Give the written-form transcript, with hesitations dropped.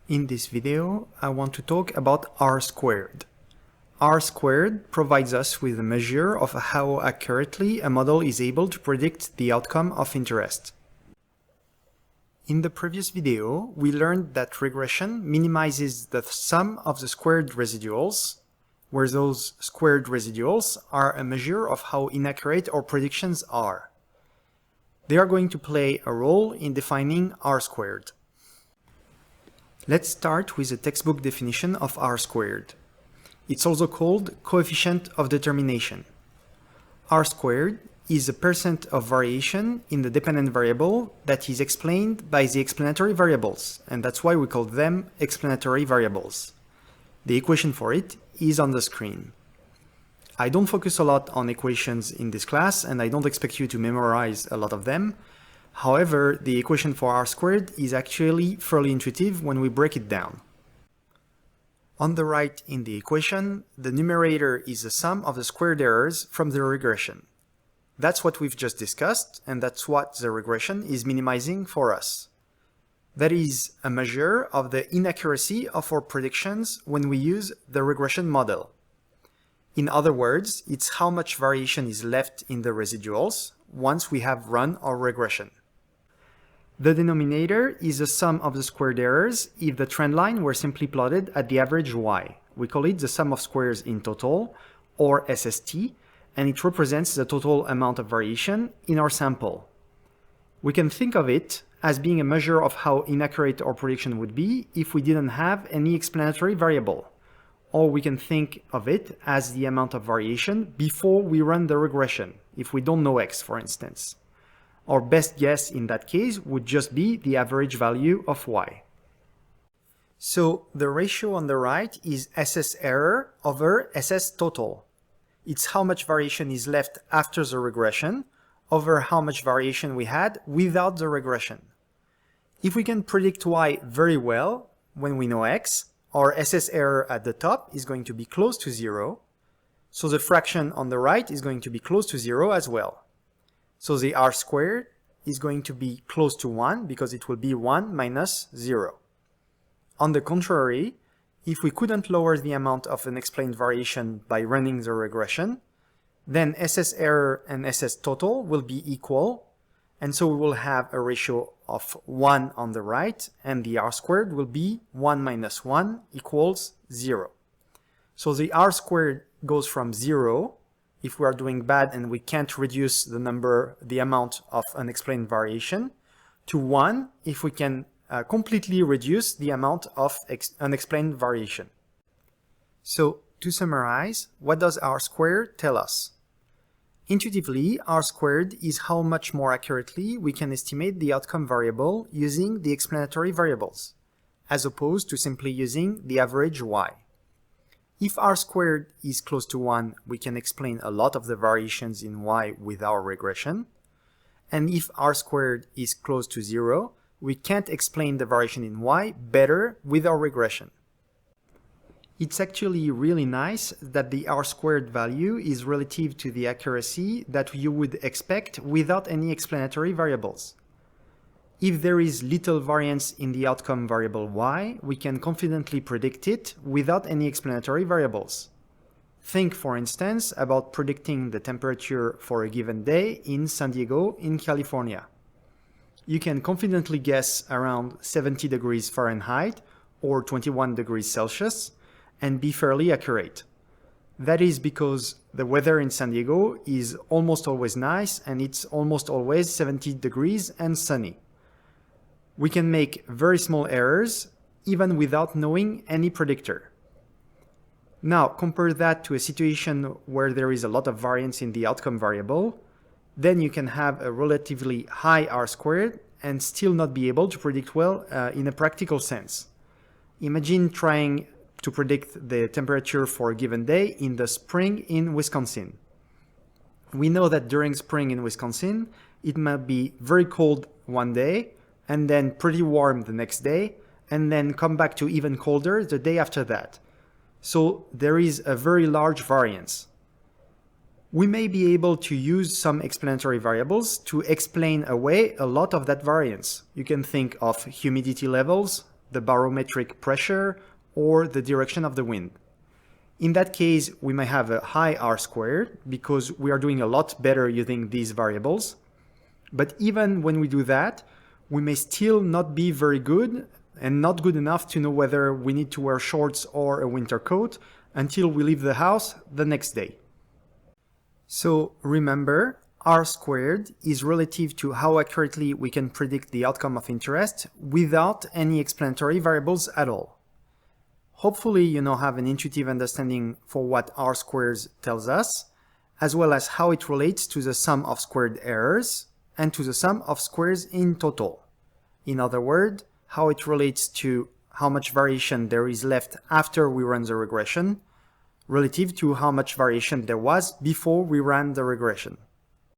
In this video, I want to talk about R-squared. R-squared provides us with a measure of how accurately a model is able to predict the outcome of interest. In the previous video, we learned that regression minimizes the sum of the squared residuals, where those squared residuals are a measure of how inaccurate our predictions are. They are going to play a role in defining R-squared. Let's start with a textbook definition of R-squared. It's also called coefficient of determination. R-squared is a percent of variation in the dependent variable that is explained by the explanatory variables, and that's why we call them explanatory variables. The equation for it is on the screen. I don't focus a lot on equations in this class, and I don't expect you to memorize a lot of them. However, the equation for R-squared is actually fairly intuitive when we break it down. On the right in the equation, the numerator is the sum of the squared errors from the regression. That's what we've just discussed, and that's what the regression is minimizing for us. That is a measure of the inaccuracy of our predictions when we use the regression model. In other words, it's how much variation is left in the residuals once we have run our regression. The denominator is the sum of the squared errors if the trend line were simply plotted at the average y. We call it the sum of squares in total, or SST, and it represents the total amount of variation in our sample. We can think of it as being a measure of how inaccurate our prediction would be if we didn't have any explanatory variable. Or we can think of it as the amount of variation before we run the regression, if we don't know x, for instance. Our best guess in that case would just be the average value of y. So the ratio on the right is SS error over SS total. It's how much variation is left after the regression over how much variation we had without the regression. If we can predict y very well when we know x, our SS error at the top is going to be close to 0, so the fraction on the right is going to be close to 0 as well. So the R-squared is going to be close to 1 because it will be 1 minus 0. On the contrary, if we couldn't lower the amount of unexplained variation by running the regression, then SS error and SS total will be equal, and so we will have a ratio of 1 on the right, and the R-squared will be 1 minus 1 equals 0. So the R-squared goes from 0 if we are doing bad and we can't reduce the amount of unexplained variation, to 1 if we can completely reduce the amount of unexplained variation. So, to summarize, what does R-squared tell us? Intuitively, R-squared is how much more accurately we can estimate the outcome variable using the explanatory variables, as opposed to simply using the average y. If R-squared is close to 1, we can explain a lot of the variations in y with our regression, and if R-squared is close to 0, we can't explain the variation in y better with our regression. It's actually really nice that the R-squared value is relative to the accuracy that you would expect without any explanatory variables. If there is little variance in the outcome variable y, we can confidently predict it without any explanatory variables. Think, for instance, about predicting the temperature for a given day in San Diego in California. You can confidently guess around 70 degrees Fahrenheit or 21 degrees Celsius and be fairly accurate. That is because the weather in San Diego is almost always nice and it's almost always 70 degrees and sunny. We can make very small errors even without knowing any predictor. Now compare that to a situation where there is a lot of variance in the outcome variable, then you can have a relatively high R-squared and still not be able to predict well in a practical sense. Imagine trying to predict the temperature for a given day in the spring in Wisconsin. We know that during spring in Wisconsin, it might be very cold one day, and then pretty warm the next day, and then come back to even colder the day after that. So there is a very large variance. We may be able to use some explanatory variables to explain away a lot of that variance. You can think of humidity levels, the barometric pressure, or the direction of the wind. In that case, we may have a high R-squared because we are doing a lot better using these variables. But even when we do that, we may still not be very good and not good enough to know whether we need to wear shorts or a winter coat until we leave the house the next day. So remember, R-squared is relative to how accurately we can predict the outcome of interest without any explanatory variables at all. Hopefully you now have an intuitive understanding for what R-squared tells us, as well as how it relates to the sum of squared errors and to the sum of squares in total. In other words, how it relates to how much variation there is left after we run the regression, relative to how much variation there was before we ran the regression.